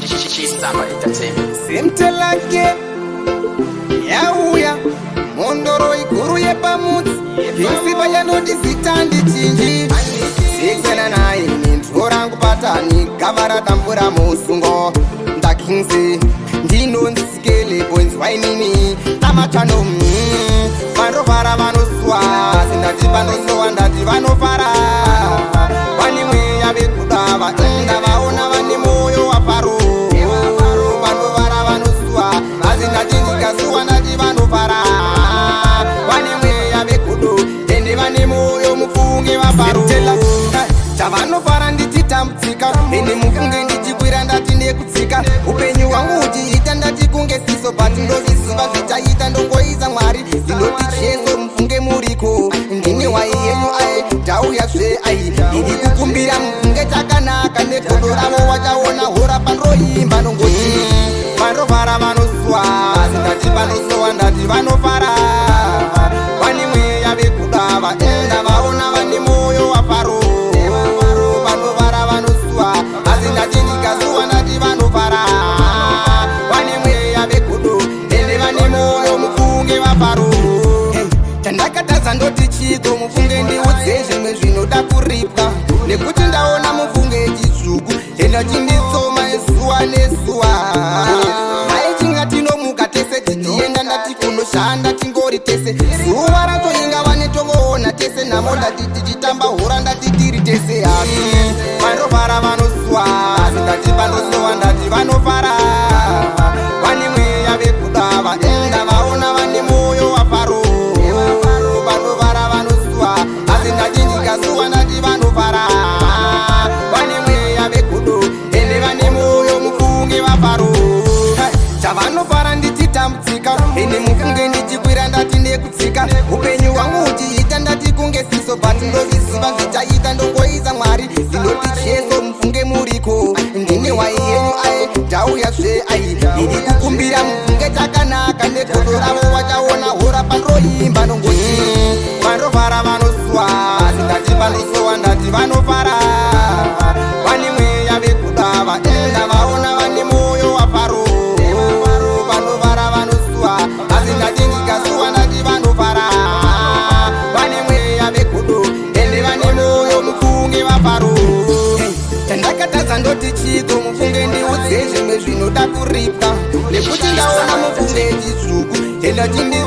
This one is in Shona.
Samba Entertainment. Simtelake yauya mondoro ikuru yepamutsi insiba yanodisitandi chinji sikana naye nintwo rangu patani gavara dambura musungo ndakingsi ndinonsikele boys wainini tamatano vanovara vanoswa sindati vanosowa ndati vanofara vane mweya vekudava enda vaona vane moyo waparo vanovara vanoswa asi ndati ndikasuwa ndati vanofara vane mweya vekudo ende vane moyo mufunge vaparo chavanofara ndichitambudzika ende mufunge ndichikwira ndati ndekutsika upenyu hwangu huchiita ndati kunge siso bati ndozviziva zvichaita ndongoisa mwari ndinoti jesu mufunge muriko ndini wai yenyu ai ndauyazve ai ndiri kukumbira mufunge chakanaka negodo ravo wachaona hora pandoimba nongoti vanovara vanoswa ndati vanosowa ndati vanofara vane mweya vekudava enda vaona vane moyo waparo vanovara vanoswa asi ndati ndikasuwa ndati vanofara vane mweya vekudo ende vane moyo mufunge vaparo chandakatadza ndoti chiko mufunge ndiudze zvimwe zvinoda kuripwa nekuti ndaona mufunge chitsvuku enda chinditsoma ezuva nezuva hai chingatinomuka tese tichienda ndati kunoshanda tingori tese zuva racho ingava netovoona tese namo ndati tichitamba hora ndati tiri tese asi vanovara vanoswa asi ndati vanosowa ndati vanofara vane mweya vekudava enda vaona vane moyo waparo vanovara vanoswa asi ndati ndikasuwa ndati vanofara vane mweya vekudo ende vane moyo mufunge vaparo chavanofara ndichitambudzika ende mufunge ndichikwira ndati ndekutsika upenyu hwangu huchiita ndati kunge siso bati ndozviziva zvichaita ndongoisa mwari ndinoti jesu mufunge muriko ndini wai yenyu ai ndauyazve ai ndiri kukumbira mufunge chakanaka negodo ravo wachaona hora pandoimba nongoti vanovara vanoswa asi ndati vanosowa ndati vanofara vane mweya vekudava enda vaona vane moyo waparo vanovara vanoswa asi ndati ndikasuwa ndati vanofara vane mweya vekudo ende vane moyo mufunge vaparo chandakatadza ndoti chiko mufunge ndiudze zvimwe zvinoda kuripwa nekuti ndaona mufunge chitsvuku enda chindi